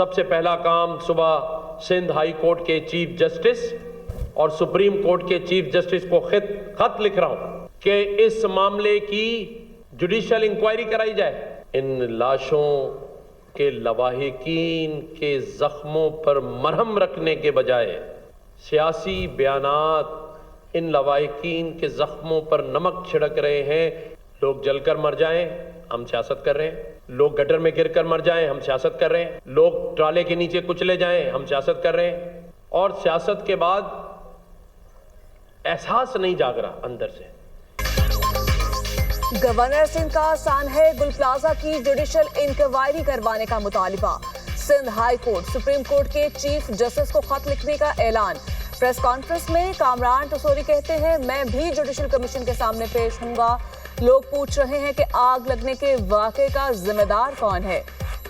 سب سے پہلا کام صبح سندھ ہائی کورٹ کے چیف جسٹس اور سپریم کورٹ کے چیف جسٹس کو خط لکھ رہا ہوں کہ اس معاملے کی جوڈیشل انکوائری کرائی جائے. ان لاشوں کے لواحقین کے زخموں پر مرہم رکھنے کے بجائے سیاسی بیانات ان لواحقین کے زخموں پر نمک چھڑک رہے ہیں. لوگ جل کر مر جائیں، ہم سیاست کر رہے ہیں. لوگ گٹر میں گر کر مر جائیں، ہم سیاست کر رہے ہیں. لوگ ٹرالے کے نیچے کچلے جائیں، ہم سیاست کر رہے ہیں. اور سیاست کے بعد احساس نہیں جاگ رہا اندر سے. گورنر سندھ کا آسان ہے گل پلازا کی جوڈیشل انکوائری کروانے کا مطالبہ. Sindh high court supreme court کے چیف جسٹس کو خط لکھنے کا اعلان. پریس کانفرنس میں کامران ٹسوری کہتے ہیں میں بھی جوڈیشل کمیشن کے سامنے پیش ہوں گا. لوگ پوچھ رہے ہیں کہ آگ لگنے کے واقعے کا ذمہ دار کون ہے.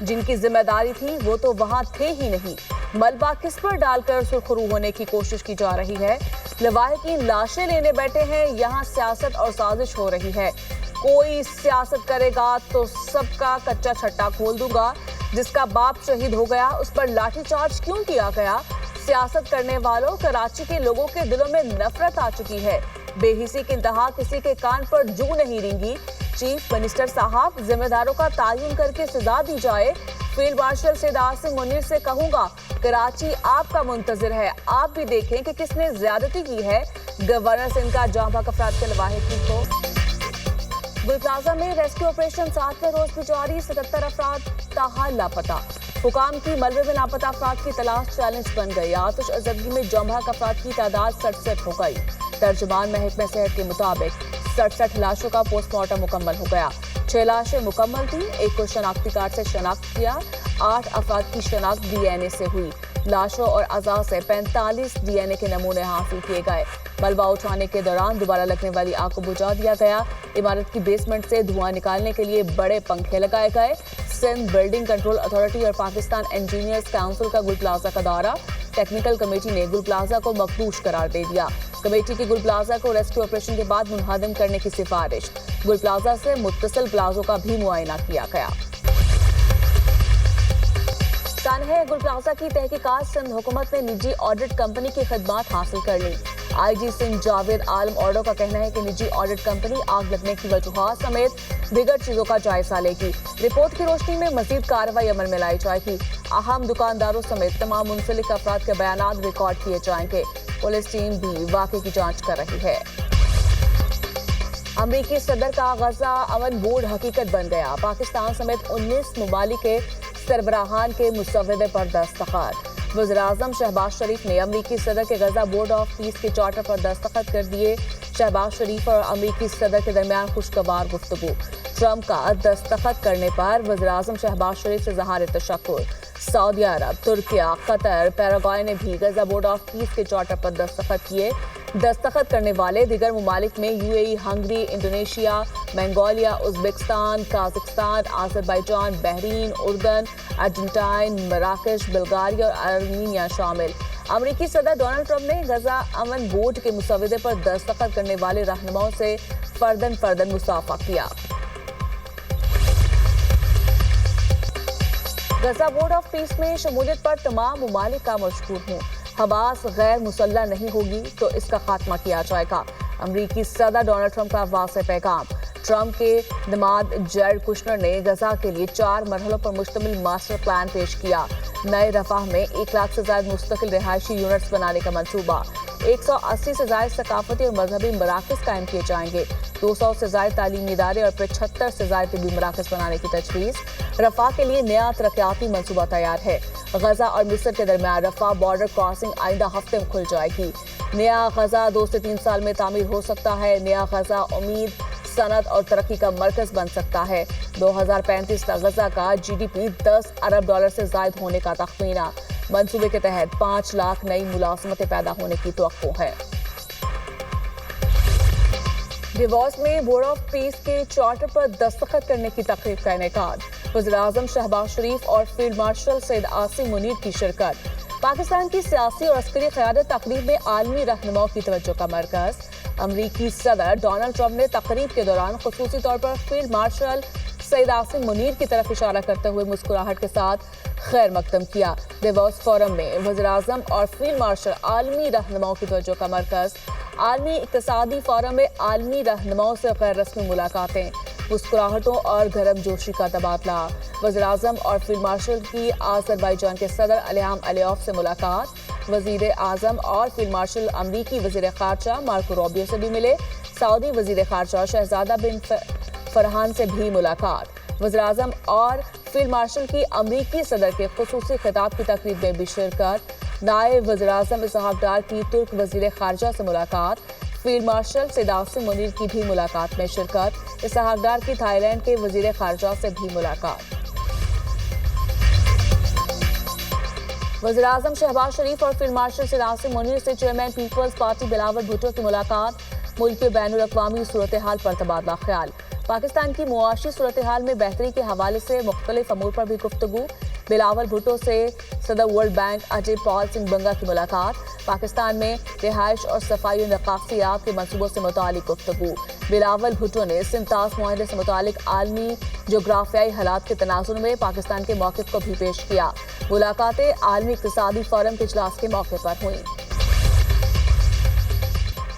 جن کی ذمہ داری تھی وہ تو وہاں تھے ہی نہیں. ملبہ کس پر ڈال کر سرخرو ہونے کی کوشش کی جا رہی ہے. لواحقین لاشیں لینے بیٹھے ہیں، یہاں سیاست اور سازش ہو رہی ہے. کوئی سیاست کرے گا تو سب کا کچا چھٹا کھول دوں گا. جس کا باپ شہید ہو گیا اس پر لاٹھی چارج کیوں کیا گیا؟ سیاست کرنے والوں کراچی کے لوگوں کے دلوں میں نفرت آ چکی ہے. بے حسی کی انتہا کسی کے کان پر جو نہیں رینگی. چیف منسٹر صاحب ذمہ داروں کا تعین کر کے سزا دی جائے. فیلڈ مارشل سید عاصم منیر سے کہوں گا کراچی آپ کا منتظر ہے، آپ بھی دیکھیں کہ کس نے زیادتی کی ہے. گورنر سندھ کا جاں بحق افراد کے لواحقین کو. گل پلازا میں ریسکیو آپریشن 7ویں روز بھی جاری. 77 افراد تاحال لاپتہ. حکام کی ملبے میں لاپتہ افراد کی تلاش چیلنج بن گئی. آتش زدگی میں جاں بحق افراد کی تعداد 67 ہو گئی. ترجمان محکمہ صحت کے مطابق 67 لاشوں کا پوسٹ مارٹم مکمل ہو گیا. 6 لاشیں مکمل تھیں، ایک کو شناختی کارڈ سے شناخت کیا. 8 افراد کی شناخت ڈی این اے سے ہوئی. لاشوں اور اعضاء سے 45 ڈی این اے کے نمونے حاصل کیے گئے. ملبہ اٹھانے کے دوران دوبارہ لگنے والی آگ کو بجھا دیا گیا. عمارت کی بیسمنٹ سے دھواں نکالنے کے لیے بڑے پنکھے لگائے گئے. سندھ بلڈنگ کنٹرول اتھارٹی اور پاکستان انجینئرز کونسل کا گل پلازا کا دورہ. ٹیکنیکل کمیٹی نے گل پلازا کو مخدوش قرار دے دیا. کمیٹی کی گل پلازا کو ریسکیو آپریشن کے بعد منہدم کرنے کی سفارش. گل پلازا سے متصل پلازوں کا بھی معائنہ کیا گیا. سانحہ گل پلازا کی تحقیقات. سندھ حکومت نے نجی آڈٹ کمپنی کی خدمات حاصل کر لی. آئی جی سندھ جاوید عالم اوڈو کا کہنا ہے کہ نجی آڈٹ کمپنی آگ لگنے کی وجوہات سمیت دیگر چیزوں کا جائزہ لے گی. رپورٹ کی روشنی میں مزید کارروائی عمل میں لائی جائے گی. اہم دکانداروں سمیت تمام منسلک افراد کے بیانات ریکارڈ کیے جائیں گے. پولیس ٹیم بھی واقعے کی جانچ کر رہی ہے. امریکی صدر کا غزہ امن بورڈ حقیقت بن گیا. پاکستان سمیت 19 ممالک کے سربراہان کے مسودے پر دستخط. وزیراعظم شہباز شریف نے امریکی صدر کے غزہ بورڈ آف پیس کے چارٹر پر دستخط کر دیے. شہباز شریف اور امریکی صدر کے درمیان خوشگوار گفتگو. ٹرمپ کا دستخط کرنے پر وزیراعظم شہباز شریف سے اظہار تشکر. سعودی عرب، ترکیہ، قطر، پیراگوئے نے بھی غزہ بورڈ آف پیس کے چارٹر پر دستخط کیے. دستخط کرنے والے دیگر ممالک میں U A E, Hungary, Indonesia, Mongolia, Uzbekistan, Kazakhstan, Azerbaijan, Bahrain, اردن، ارجنٹائن، مراکش، بلغاریہ اور آرمینیا شامل. امریکی صدر ڈونلڈ ٹرمپ نے غزہ امن بورڈ کے مسودے پر دستخط کرنے والے رہنماؤں سے فرداً مصافحہ کیا. غزہ بورڈ آف پیس میں شمولیت پر تمام ممالک کا مشکور ہوں. حماس غیر مسلح نہیں ہوگی تو اس کا خاتمہ کیا جائے گا. امریکی صدر ڈونلڈ ٹرمپ کا واضح پیغام. ٹرمپ کے داماد جیرڈ کشنر نے غزہ کے لیے 4 مرحلوں پر مشتمل ماسٹر پلان پیش کیا. نئے رفح میں 1 لاکھ سے زائد مستقل رہائشی یونٹس بنانے کا منصوبہ. 180 سے زائد ثقافتی اور مذہبی مراکز قائم کیے جائیں گے. 200 سے زائد تعلیمی ادارے اور 75 سے زائد طبی مراکز بنانے کی تجویز. رفح کے لیے نیا ترقیاتی منصوبہ تیار ہے. غزہ اور مصر کے درمیان رفح بارڈر کراسنگ آئندہ ہفتے میں کھل جائے گی. نیا غزہ 2 سے 3 سال میں تعمیر ہو سکتا ہے. نیا غزہ امید، صنعت اور ترقی کا مرکز بن سکتا ہے. 2035 تک غزہ کا جی ڈی پی $10 ارب سے زائد ہونے کا تخمینہ. منصوبے کے تحت 5 لاکھ نئی ملازمتیں پیدا ہونے کی توقع ہے. ڈیووس میں بورڈ آف پیس کے چارٹر پر دستخط کرنے کی تقریب کا انعقاد. وزیراعظم شہباز شریف اور فیلڈ مارشل سید عاصم منیر کی شرکت. پاکستان کی سیاسی اور عسکری قیادت تقریب میں عالمی رہنماؤں کی توجہ کا مرکز. امریکی صدر ڈونلڈ ٹرمپ نے تقریب کے دوران خصوصی طور پر فیلڈ مارشل سید عاصم منیر کی طرف اشارہ کرتے ہوئے مسکراہٹ کے ساتھ خیر مقدم کیا۔ دیووس فورم میں وزیراعظم اور فیلڈ مارشل عالمی رہنماؤں کی توجہ کا مرکز۔ عالمی اقتصادی فورم میں عالمی رہنماؤں سے غیر رسمی ملاقاتیں، مسکراہٹوں اور گرم جوشی کا تبادلہ۔ وزیراعظم اور فیلڈ مارشل کی آذربائیجان کے صدر الہام علیوف سے ملاقات۔ وزیر اعظم اور فیلڈ مارشل امریکی وزیر خارجہ مارکو روبیو سے بھی ملے۔ سعودی وزیر خارجہ شہزادہ بن فرحان سے بھی ملاقات۔ وزیراعظم اور فیلڈ مارشل کی امریکی صدر کے خصوصی خطاب کی تقریب میں بھی شرکت۔ نائب وزیراعظم اسحاق ڈار کی ترک وزیر خارجہ سے ملاقات۔ فیلڈ مارشل سید عاصم منیر کی بھی ملاقات میں شرکت۔ اسحاق ڈار کی تھائی لینڈ کے وزیر خارجہ سے بھی ملاقات۔ وزیراعظم شہباز شریف اور فیلڈ مارشل سید عاصم منیر سے chairman Peoples Party Bilawal Bhutto کی ملاقات۔ ملک کے بین الاقوامی صورتحال پر تبادلہ خیال۔ پاکستان کی معاشی صورتحال میں بہتری کے حوالے سے مختلف امور پر بھی گفتگو۔ بلاول بھٹو سے صدر ورلڈ بینک اجے پال سنگھ بنگا کی ملاقات۔ پاکستان میں رہائش اور صفائی و نقافیات کے منصوبوں سے متعلق گفتگو۔ بلاول بھٹو نے سمتاز معاہدے سے متعلق عالمی جغرافیائی حالات کے تناظر میں پاکستان کے موقف کو بھی پیش کیا۔ ملاقاتیں عالمی اقتصادی فورم کے اجلاس کے موقع پر ہوئیں۔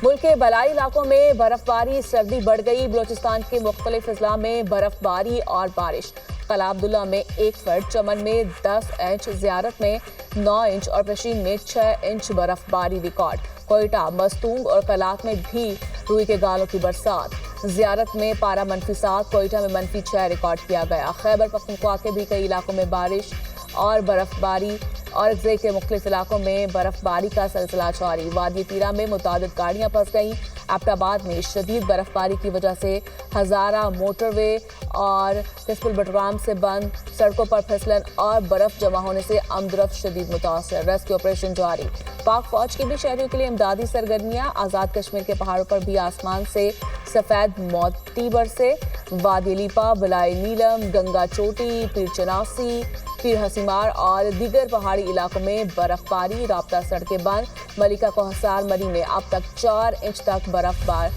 ملک کے بالائی علاقوں میں برف باری، سردی بڑھ گئی۔ بلوچستان کے مختلف اضلاع میں برف باری اور بارش۔ قلعہ عبداللہ میں 1 فٹ، چمن میں 10 انچ، زیارت میں 9 انچ اور پشین میں 6 انچ برف باری ریکارڈ۔ کوئٹہ، مستونگ اور کلات میں بھی روئی کے گالوں کی برسات۔ زیارت میں پارہ -7، کوئٹہ میں -6 ریکارڈ کیا گیا۔ خیبر پختونخوا کے بھی کئی علاقوں میں بارش اور برف باری اور ضلع کے مختلف علاقوں میں برف باری کا سلسلہ جاری۔ وادی تیرہ میں متعدد گاڑیاں پھنس گئیں۔ ایبٹ آباد میں شدید برف باری کی وجہ سے ہزارہ موٹر وے اور قسم البٹرام سے بند، سڑکوں پر پھسلن اور برف جمع ہونے سے آمدرفت شدید متاثر۔ ریسکیو آپریشن جاری۔ پاک فوج کی بھی شہریوں کے لیے امدادی سرگرمیاں۔ آزاد کشمیر کے پہاڑوں پر بھی آسمان سے سفید موتی برسے۔ وادی لیپا، بلائی نیلم، گنگا چوٹی، پیر چناسی، پیر ہسیمار اور دیگر پہاڑی علاقوں میں برف باری، رابطہ سڑکیں بند۔ ملکہ کو حصار مری میں اب تک 4 انچ تک برف بار۔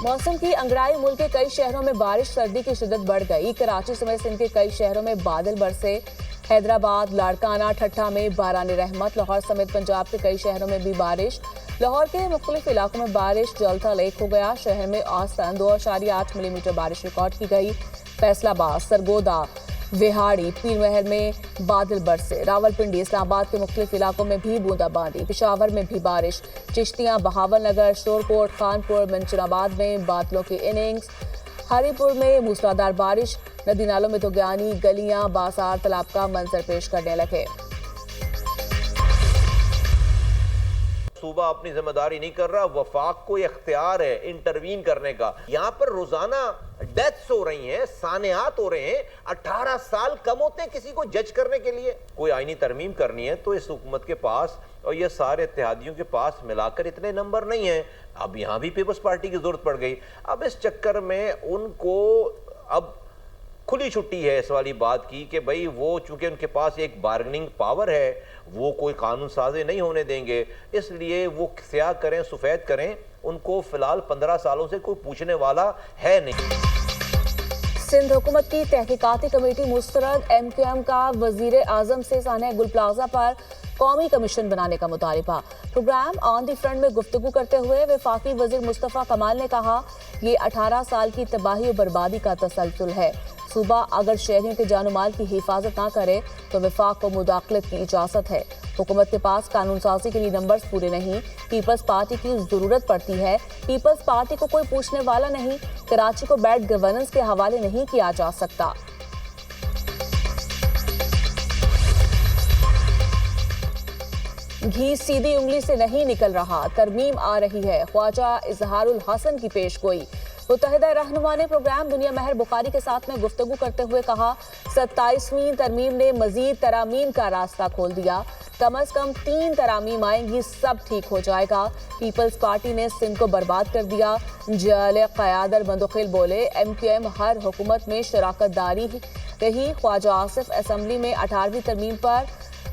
موسم کی انگڑائی، ملک کے کئی شہروں میں بارش، سردی کی شدت بڑھ گئی۔ کراچی سمیت سندھ کے کئی شہروں میں بادل برسے۔ حیدرآباد، لاڑکانہ، ٹھٹھہ میں باران رحمت۔ لاہور سمیت پنجاب کے کئی شہروں میں بھی بارش۔ لاہور کے مختلف علاقوں میں بارش، جلتھل 1 ہو گیا۔ شہر میں اوسطاً 2.8 ملی میٹر بارش ریکارڈ کی گئی۔ فیصل آباد، سرگودا، وہاڑی، پیر محل میں بادل برسے۔ راولپنڈی، اسلام آباد کے مختلف علاقوں میں بھی بوندا باندی۔ پشاور میں بھی بارش۔ چشتیاں، بہاول نگر، شورکوٹ، خانپور، منچن آباد میں بادلوں کی اننگز۔ ہری پور میں موسلادھار بارش۔ ندی نالوں میں دھگیانی، گلیاں، بازار تالاب کا منظر پیش کرنے لگے۔ صوبہ اپنی ذمہ داری نہیں کر رہا، وفاق کو اختیار ہے انٹروین کرنے کا۔ یہاں پر روزانہ ڈیتھس ہو رہی ہیں، سانحات ہو رہے ہیں۔ 18 سال کم ہوتے ہیں کسی کو جج کرنے کے لیے؟ کوئی آئینی ترمیم کرنی ہے تو اس حکومت کے پاس اور یہ سارے اتحادیوں کے پاس ملا کر اتنے نمبر نہیں ہیں۔ اب یہاں بھی پیپلز پارٹی کی ضرورت پڑ گئی۔ اب اس چکر میں ان کو اب کھلی چھٹی ہے اس والی بات کی کہ بھئی وہ چونکہ ان کے پاس ایک بارگننگ پاور ہے، وہ کوئی قانون سازی نہیں ہونے دیں گے، اس لیے وہ سیاہ کریں سفید کریں، ان کو فی الحال 15 سالوں سے کوئی پوچھنے والا ہے نہیں۔ سندھ حکومت کی تحقیقاتی کمیٹی مسترد۔ ایم کیو ایم کا وزیر اعظم سے سانحہ گل پلازہ پر قومی کمیشن بنانے کا مطالبہ۔ پروگرام آن دی فرنٹ میں گفتگو کرتے ہوئے وفاقی وزیر مصطفیٰ کمال نے کہا، یہ 18 سال کی تباہی و بربادی کا تسلسل ہے۔ صوبہ اگر شہریوں کے جان و مال کی حفاظت نہ کرے تو وفاق کو مداخلت کی اجازت ہے۔ حکومت کے پاس قانون سازی کے لیے نمبرز پورے نہیں۔ پیپلز پارٹی کی ضرورت پڑتی ہے۔ پیپلز پارٹی کو کوئی پوچھنے والا نہیں۔ کراچی کو بیڈ گورننس کے حوالے نہیں کیا جا سکتا۔ گھی سیدھی انگلی سے نہیں نکل رہا، ترمیم آ رہی ہے۔ خواجہ اظہار الحسن کی پیش گوئی۔ متحدہ رہنما نے پروگرام دنیا مہر بخاری کے ساتھ میں گفتگو کرتے ہوئے کہا، 27ویں ترمیم نے مزید ترامیم کا راستہ کھول دیا۔ کم از کم 3 ترامیم آئیں گی، سب ٹھیک ہو جائے گا۔ پیپلز پارٹی نے سندھ کو برباد کر دیا۔ جل قیادر بندوخیل بولے، ایم کیو ایم ہر حکومت میں شراکت داری رہی۔ خواجہ آصف اسمبلی میں 18ویں ترمیم پر